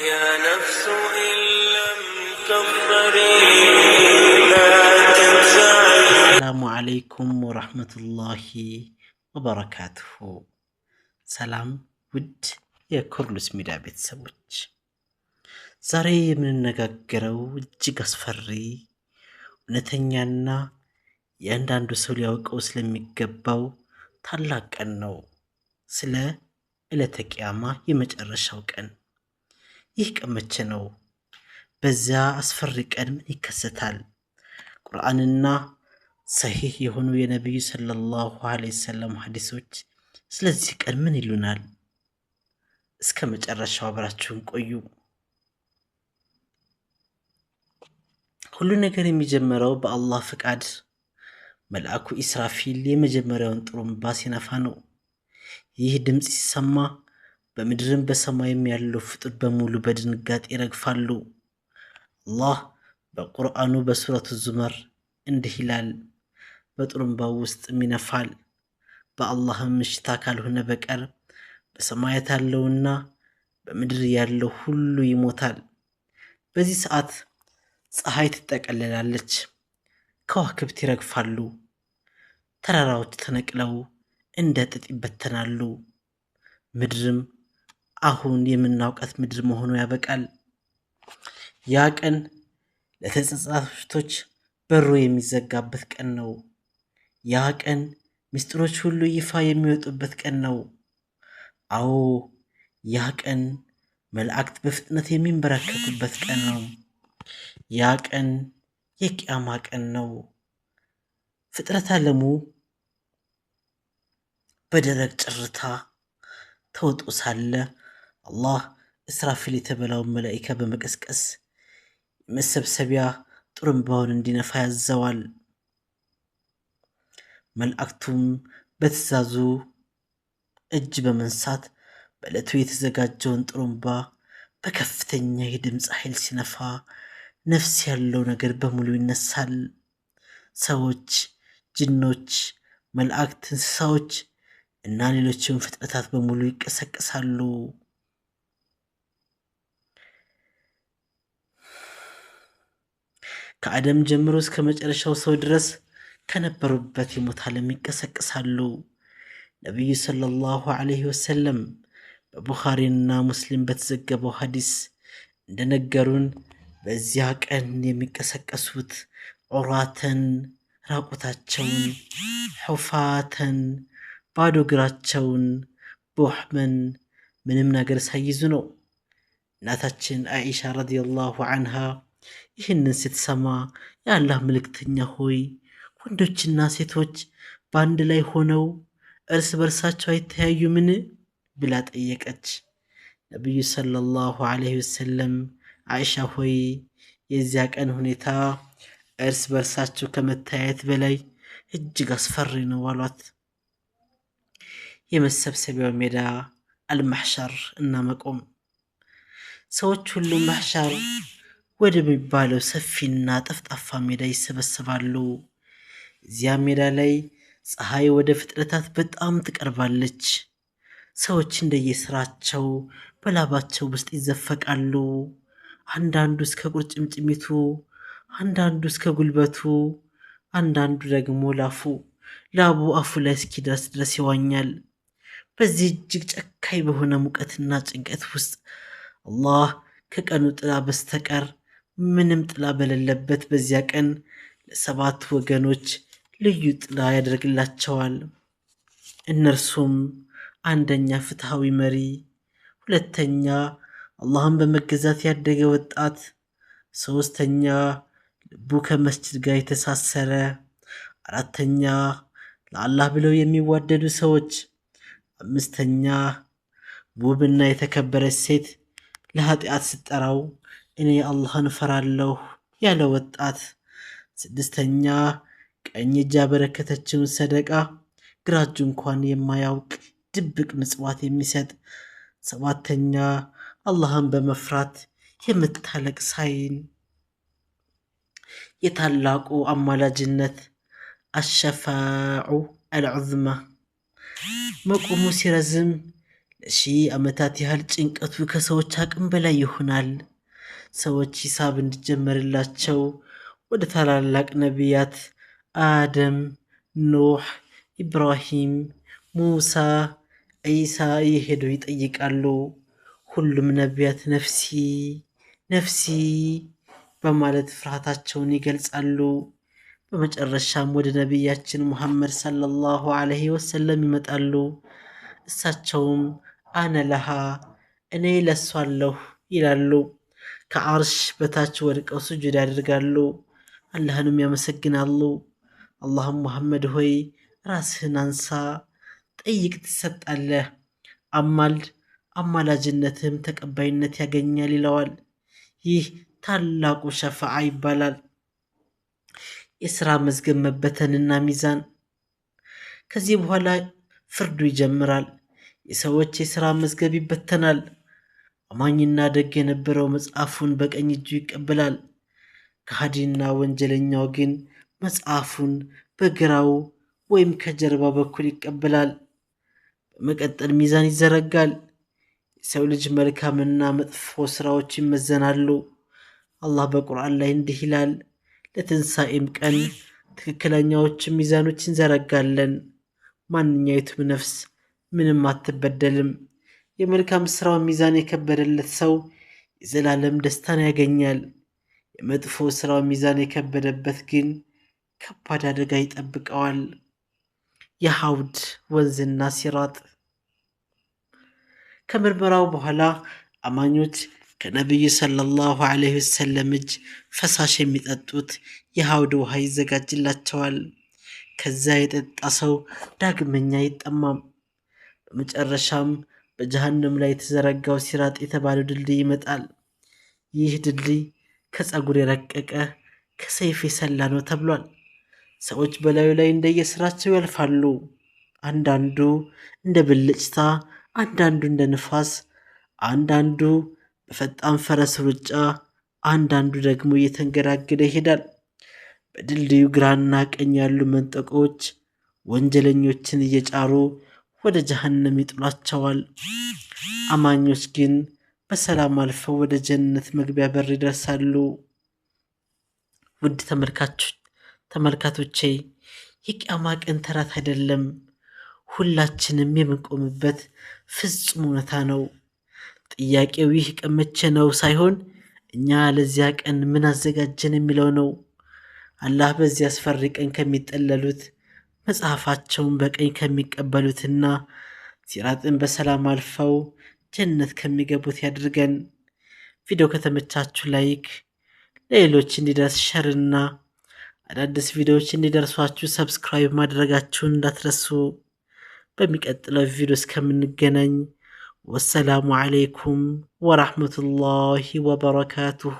يا نفس إن لم تظفري لا تنزعي. السلام عليكم ورحمة الله وبركاته. ሰላም ውድ የኩርሉስ ሚዲያ ቤተሰቦች፣ ዛሬ የምንነጋገረው እጅግ አስፈሪ እውነተኛና የአንዳንዱ ሰው ሊያውቀው ስለሚገባው ታላቅ ቀን ነው። ስለ ዕለተ ቂያማ የመጨረሻው ቀን። ይህ ቀን መቼ ነው? በዚያ አስፈሪ ቀን ምን ይከሰታል? ቁርአንና ሰሂህ የሆኑ የነቢዩ ሰለላሁ ዐለይሂ ወሰለም ሐዲሶች ስለዚህ ቀን ምን ይሉናል? እስከ መጨረሻው አብራችሁን ቆዩ። ሁሉ ነገር የሚጀምረው በአላህ ፍቃድ መልአኩ ኢስራፊል የመጀመሪያውን ጥሩምባ ሲነፋ ነው። ይህ ድምፅ ሲሰማ በምድርም በሰማይም ያለው ፍጡር በሙሉ በድንጋጤ ይረግፋሉ። አላህ በቁርአኑ በሱረቱ ዙመር እንዲህ ይላል፣ በጥሩምባው ውስጥም ይነፋል፣ በአላህም እሽታ ካልሆነ በቀር በሰማያት ያለውና በምድር ያለው ሁሉ ይሞታል። በዚህ ሰዓት ፀሐይ ትጠቀለላለች፣ ከዋክብት ይረግፋሉ፣ ተራራዎች ተነቅለው እንደ ጥጥ ይበተናሉ። ምድርም አሁን የምናውቃት ምድር መሆኑ ያበቃል። ያ ቀን ለተጸጸቱቶች በሩ የሚዘጋበት ቀን ነው። ያ ቀን ምስጢሮች ሁሉ ይፋ የሚወጡበት ቀን ነው። አዎ፣ ያ ቀን መላእክት በፍጥነት የሚንበረከኩበት ቀን ነው። ያ ቀን የቂያማ ቀን ነው። ፍጥረት ዓለሙ በደረቅ ጭርታ ተውጦ ሳለ አላህ እስራፊል የተባለውን መላኢካ በመቀስቀስ የመሰብሰቢያ ጥሩምባውን እንዲነፋ ያዘዋል። መላእክቱም በትእዛዙ እጅ በመንሳት በዕለቱ የተዘጋጀውን ጥሩምባ በከፍተኛ የድምፅ ኃይል ሲነፋ ነፍስ ያለው ነገር በሙሉ ይነሳል። ሰዎች፣ ጅኖች፣ መላእክት፣ እንስሳዎች እና ሌሎችም ፍጥረታት በሙሉ ይቀሰቀሳሉ። ከአደም ጀምሮ እስከ መጨረሻው ሰው ድረስ ከነበሩበት የሞት ዓለም ይቀሰቀሳሉ። ነቢዩ ሰለላሁ ዐለይሂ ወሰለም በቡኻሪና ሙስሊም በተዘገበው ሐዲስ እንደነገሩን በዚያ ቀን የሚቀሰቀሱት ዑራተን ራቁታቸውን፣ ሑፋተን ባዶ እግራቸውን፣ ቦሕመን ምንም ነገር ሳይዙ ነው። እናታችን አኢሻ ረዲየላሁ ዐንሃ ይህንን ስትሰማ የአላህ መልእክተኛ ሆይ ወንዶችና ሴቶች በአንድ ላይ ሆነው እርስ በርሳቸው አይተያዩምን? ብላ ጠየቀች። ነቢዩ ሰለላሁ ዐለይሂ ወሰለም አኢሻ ሆይ የዚያ ቀን ሁኔታ እርስ በርሳቸው ከመተያየት በላይ እጅግ አስፈሪ ነው አሏት። የመሰብሰቢያው ሜዳ አልማሕሸር እና መቆም። ሰዎች ሁሉም ማሕሸር ወደሚባለው ሰፊና ጠፍጣፋ ሜዳ ይሰበሰባሉ። እዚያ ሜዳ ላይ ፀሐይ ወደ ፍጥረታት በጣም ትቀርባለች። ሰዎች እንደየስራቸው በላባቸው ውስጥ ይዘፈቃሉ። አንዳንዱ እስከ ቁርጭምጭሚቱ፣ አንዳንዱ እስከ ጉልበቱ፣ አንዳንዱ ደግሞ ላቡ አፉ ላይ እስኪደርስ ድረስ ይዋኛል። በዚህ እጅግ ጨካኝ በሆነ ሙቀትና ጭንቀት ውስጥ አላህ ከቀኑ ጥላ በስተቀር ምንም ጥላ በሌለበት በዚያ ቀን ለሰባት ወገኖች ልዩ ጥላ ያደርግላቸዋል። እነርሱም አንደኛ ፍትሃዊ መሪ፣ ሁለተኛ አላህን በመገዛት ያደገ ወጣት፣ ሶስተኛ ልቡ ከመስጅድ ጋር የተሳሰረ፣ አራተኛ ለአላህ ብለው የሚዋደዱ ሰዎች፣ አምስተኛ ውብና የተከበረች ሴት ለኃጢአት ስጠራው እኔ አላህን እፈራለሁ ያለ ወጣት፣ ስድስተኛ ቀኝ እጅ ያበረከተችውን ሰደቃ ግራ እጁ እንኳን የማያውቅ ድብቅ ምጽዋት የሚሰጥ፣ ሰባተኛ አላህን በመፍራት የምታለቅስ ዓይን። የታላቁ አማላጅነት አሸፋዑ አልዑዝማ። መቆሙ ሲረዝም ለሺህ ዓመታት ያህል ጭንቀቱ ከሰዎች አቅም በላይ ይሆናል። ሰዎች ሂሳብ እንዲጀመርላቸው ወደ ታላላቅ ነቢያት አደም፣ ኖህ፣ ኢብራሂም፣ ሙሳ፣ ዒሳ እየሄዱ ይጠይቃሉ። ሁሉም ነቢያት ነፍሲ ነፍሲ በማለት ፍርሃታቸውን ይገልጻሉ። በመጨረሻም ወደ ነቢያችን ሙሐመድ ሰለላሁ ዐለይሂ ወሰለም ይመጣሉ። እሳቸውም አነ ለሃ እኔ ለሷ አለሁ ይላሉ። ከዓርሽ በታች ወድቀው ስጁድ ያደርጋሉ። አላህንም ያመሰግናሉ። አላህም ሙሐመድ ሆይ ራስህን አንሳ፣ ጠይቅ ትሰጣለህ፣ አማልድ፣ አማላጅነትህም ተቀባይነት ያገኛል ይለዋል። ይህ ታላቁ ሸፋዓ ይባላል። የሥራ መዝገብ መበተንና ሚዛን። ከዚህ በኋላ ፍርዱ ይጀምራል። የሰዎች የሥራ መዝገብ ይበተናል። አማኝና ደግ የነበረው መጽሐፉን በቀኝ እጁ ይቀበላል። ከሃዲና ወንጀለኛው ግን መጽሐፉን በግራው ወይም ከጀርባ በኩል ይቀበላል። በመቀጠል ሚዛን ይዘረጋል። የሰው ልጅ መልካምና መጥፎ ሥራዎች ይመዘናሉ። አላህ በቁርአን ላይ እንዲህ ይላል፣ ለትንሣኤም ቀን ትክክለኛዎች ሚዛኖች እንዘረጋለን፣ ማንኛይቱም ነፍስ ምንም አትበደልም። የመልካም ሥራው ሚዛን የከበደለት ሰው የዘላለም ደስታን ያገኛል። የመጥፎ ሥራው ሚዛን የከበደበት ግን ከባድ አደጋ ይጠብቀዋል። የሐውድ ወንዝና ሲራጥ። ከምርመራው በኋላ አማኞች ከነቢዩ ሰለላሁ ዐለይሂ ወሰለም እጅ ፈሳሽ የሚጠጡት የሐውድ ውሃ ይዘጋጅላቸዋል። ከዛ የጠጣ ሰው ዳግመኛ አይጠማም። በመጨረሻም በጀሃነም ላይ የተዘረጋው ሲራጥ የተባለው ድልድይ ይመጣል። ይህ ድልድይ ከፀጉር የረቀቀ ከሰይፍ የሰላ ነው ተብሏል። ሰዎች በላዩ ላይ እንደየስራቸው ያልፋሉ። አንዳንዱ እንደ ብልጭታ፣ አንዳንዱ እንደ ንፋስ፣ አንዳንዱ በፈጣን ፈረስ ሩጫ፣ አንዳንዱ ደግሞ እየተንገዳገደ ይሄዳል። በድልድዩ ግራና ቀኝ ያሉ መንጠቆዎች ወንጀለኞችን እየጫሩ ወደ ጀሃነም ይጥሏቸዋል። አማኞች ግን በሰላም አልፈው ወደ ጀነት መግቢያ በር ይደርሳሉ። ውድ ተመልካቶቼ የቂያማ ቀን ተረት አይደለም፣ ሁላችንም የምንቆምበት ፍጹም እውነታ ነው። ጥያቄው ይህ ቀን መቼ ነው ሳይሆን እኛ ለዚያ ቀን ምን አዘጋጀን የሚለው ነው። አላህ በዚህ አስፈሪ ቀን ከሚጠለሉት፣ መጽሐፋቸውን በቀኝ ከሚቀበሉትና ሲራጥን በሰላም አልፈው ጀነት ከሚገቡት ያድርገን። ቪዲዮ ከተመቻችሁ ላይክ፣ ለሌሎች እንዲደርስ ሸርና አዳዲስ ቪዲዮዎች እንዲደርሷችሁ ሰብስክራይብ ማድረጋችሁን እንዳትረሱ። በሚቀጥለው ቪዲዮ እስከምንገናኝ ወሰላሙ ዓለይኩም ወራህመቱላሂ ወበረካቱሁ።